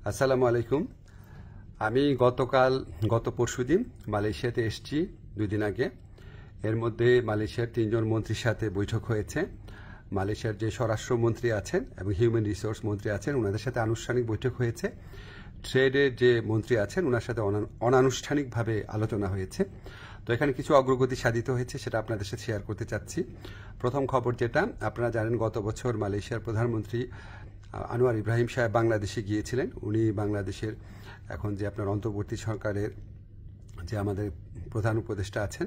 আসসালামু আলাইকুম। আমি গত পরশুদিন মালয়েশিয়াতে এসেছি 2 দিন আগে। এর মধ্যে মালয়েশিয়ার 3জন মন্ত্রীর সাথে বৈঠক হয়েছে। মালয়েশিয়ার যে স্বরাষ্ট্রমন্ত্রী আছেন এবং হিউম্যান রিসোর্স মন্ত্রী আছেন ওনাদের সাথে আনুষ্ঠানিক বৈঠক হয়েছে। ট্রেডের যে মন্ত্রী আছেন ওনার সাথে অনানুষ্ঠানিকভাবে আলোচনা হয়েছে। তো এখানে কিছু অগ্রগতি সাধিত হয়েছে, সেটা আপনাদের সাথে শেয়ার করতে চাচ্ছি। প্রথম খবর যেটা, আপনারা জানেন গত বছর মালয়েশিয়ার প্রধানমন্ত্রী আনোয়ার ইব্রাহিম সাহেব বাংলাদেশে গিয়েছিলেন। উনি বাংলাদেশের এখন যে আপনার অন্তর্বর্তী সরকারের যে আমাদের প্রধান উপদেষ্টা আছেন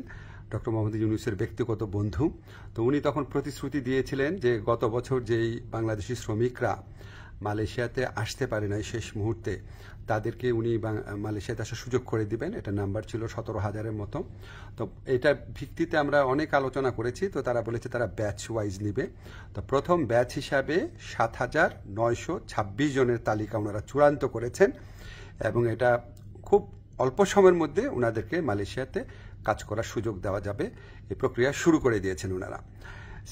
ডক্টর মোহাম্মদ ইউনূসের ব্যক্তিগত বন্ধু। তো উনি তখন প্রতিশ্রুতি দিয়েছিলেন যে গত বছর যেই বাংলাদেশি শ্রমিকরা মালয়েশিয়াতে আসতে পারে নাই শেষ মুহূর্তে, তাদেরকে উনি মালয়েশিয়াতে আসার সুযোগ করে দিবেন। এটা নাম্বার ছিল 17,000-এর মতো। তো এটার ভিত্তিতে আমরা অনেক আলোচনা করেছি। তো তারা বলেছে তারা ব্যাচ ওয়াইজ নিবে। তো প্রথম ব্যাচ হিসাবে 7,926 জনের তালিকা ওনারা চূড়ান্ত করেছেন এবং এটা খুব অল্প সময়ের মধ্যে ওনাদেরকে মালয়েশিয়াতে কাজ করার সুযোগ দেওয়া যাবে, এই প্রক্রিয়া শুরু করে দিয়েছেন ওনারা।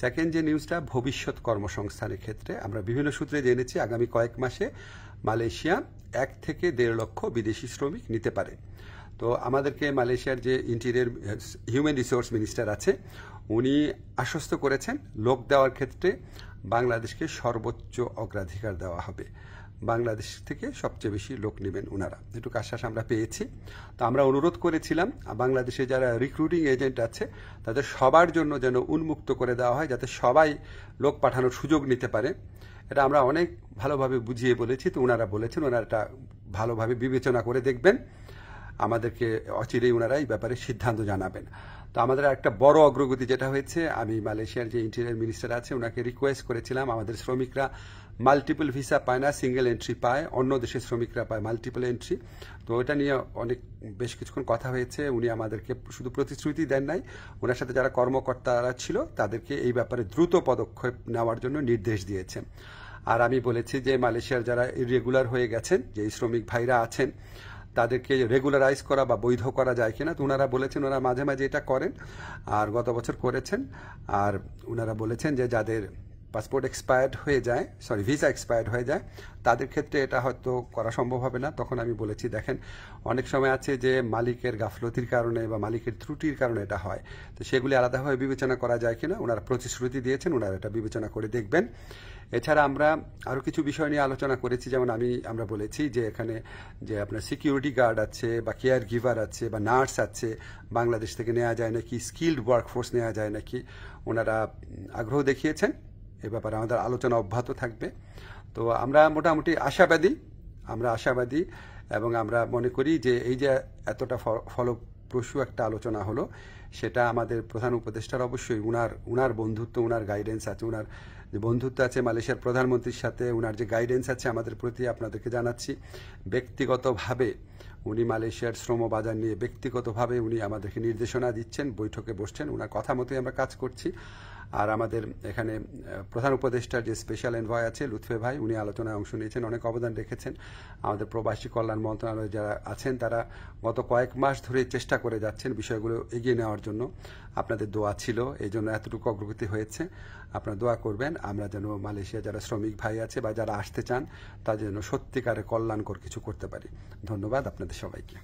সেকেন্ড যে নিউজটা, ভবিষ্যৎ কর্মসংস্থানের ক্ষেত্রে আমরা বিভিন্ন সূত্রে জেনেছি আগামী কয়েক মাসে মালয়েশিয়া 1 থেকে 1.5 লক্ষ বিদেশি শ্রমিক নিতে পারে। তো আমাদেরকে মালয়েশিয়ার যে ইন্টেরিয়র হিউম্যান রিসোর্স মিনিস্টার আছে উনি আশ্বস্ত করেছেন লোক দেওয়ার ক্ষেত্রে বাংলাদেশকে সর্বোচ্চ অগ্রাধিকার দেওয়া হবে। বাংলাদেশ থেকে সবচেয়ে বেশি লোক নেবেন ওনারা, এটুকু আশ্বাস আমরা পেয়েছি। তো আমরা অনুরোধ করেছিলাম বাংলাদেশে যারা রিক্রুটিং এজেন্ট আছে তাদের সবার জন্য যেন উন্মুক্ত করে দেওয়া হয়, যাতে সবাই লোক পাঠানোর সুযোগ নিতে পারে। এটা আমরা অনেক ভালোভাবে বুঝিয়ে বলেছি। তো ওনারা বলেছেন ওনারা এটা ভালোভাবে বিবেচনা করে দেখবেন, আমাদেরকে অচিরেই ওনারা এই ব্যাপারে সিদ্ধান্ত জানাবেন। তো আমাদের একটা বড় অগ্রগতি যেটা হয়েছে, আমি মালয়েশিয়ার যে ইন্টেরিয়র মিনিস্টার আছে ওনাকে রিকোয়েস্ট করেছিলাম, আমাদের শ্রমিকরা মাল্টিপল ভিসা পায় না, সিঙ্গেল এন্ট্রি পায়, অন্য দেশের শ্রমিকরা পায় মাল্টিপল এন্ট্রি। তো এটা নিয়ে বেশ কিছুক্ষণ কথা হয়েছে। উনি আমাদেরকে শুধু প্রতিশ্রুতি দেন নাই, ওনার সাথে যারা কর্মকর্তারা ছিল তাদেরকে এই ব্যাপারে দ্রুত পদক্ষেপ নেওয়ার জন্য নির্দেশ দিয়েছেন। আর আমি বলেছি যে মালয়েশিয়ার যারা ইরেগুলার হয়ে গেছেন, যে শ্রমিক ভাইরা আছেন তাদেরকে রেগুলারাইজ করা বা বৈধ করা যায় কিনা। তো ওনারা বলেছেন ওনারা মাঝে মাঝে এটা করেন, আর গত বছর করেছেন। আর ওনারা বলেছেন যে যাদের পাসপোর্ট এক্সপায়ার্ড হয়ে যায়, ভিসা এক্সপায়ার্ড হয়ে যায়, তাদের ক্ষেত্রে এটা হয়তো করা সম্ভব হবে না। তখন আমি বলেছি দেখেন অনেক সময় আছে যে মালিকের গাফলতির কারণে বা মালিকের ত্রুটির কারণে এটা হয়, তো সেগুলি আলাদাভাবে বিবেচনা করা যায় কিনা। ওনারা প্রতিশ্রুতি দিয়েছেন, ওনারা এটা বিবেচনা করে দেখবেন। এছাড়া আমরা আরও কিছু বিষয় নিয়ে আলোচনা করেছি, যেমন আমরা বলেছি যে এখানে যে আপনার সিকিউরিটি গার্ড আছে বা কেয়ার গিভার আছে বা নার্স আছে, বাংলাদেশ থেকে নেওয়া যায় নাকি, স্কিল্ড ওয়ার্কফোর্স নেওয়া যায় নাকি। ওনারা আগ্রহ দেখিয়েছেন, এ ব্যাপারে আমাদের আলোচনা অব্যাহত থাকবে। তো আমরা মোটামুটি আশাবাদী এবং আমরা মনে করি যে এই যে এতটা ফলপ্রসূ একটা আলোচনা হলো, সেটা আমাদের প্রধান উপদেষ্টার অবশ্যই উনার বন্ধুত্ব, উনার গাইডেন্স আছে, উনার যে বন্ধুত্ব আছে মালয়েশিয়ার প্রধানমন্ত্রীর সাথে, উনার যে গাইডেন্স আছে আমাদের প্রতি, আপনাদেরকে জানাচ্ছি ব্যক্তিগতভাবে উনি মালয়েশিয়ার শ্রম বাজার নিয়ে ব্যক্তিগতভাবে উনি আমাদেরকে নির্দেশনা দিচ্ছেন, বৈঠকে বসছেন, ওনার কথা মতোই আমরা কাজ করছি। আর আমাদের এখানে প্রধান উপদেষ্টার যে স্পেশাল এনভয় আছে লুৎফে ভাই, উনি আলোচনায় অংশ নিয়েছেন, অনেক অবদান রেখেছেন। আমাদের প্রবাসী কল্যাণ মন্ত্রণালয়ে যারা আছেন তারা গত কয়েক মাস ধরে চেষ্টা করে যাচ্ছেন বিষয়গুলো এগিয়ে নেওয়ার জন্য। আপনাদের দোয়া ছিল, এই জন্য এতটুকু অগ্রগতি হয়েছে। আপনারা দোয়া করবেন আমরা যেন মালয়েশিয়া যারা শ্রমিক ভাই আছে বা যারা আসতে চান তাদের জন্য সত্যিকারের কল্যাণকর কিছু করতে পারি। ধন্যবাদ আপনাদের সবাইকে।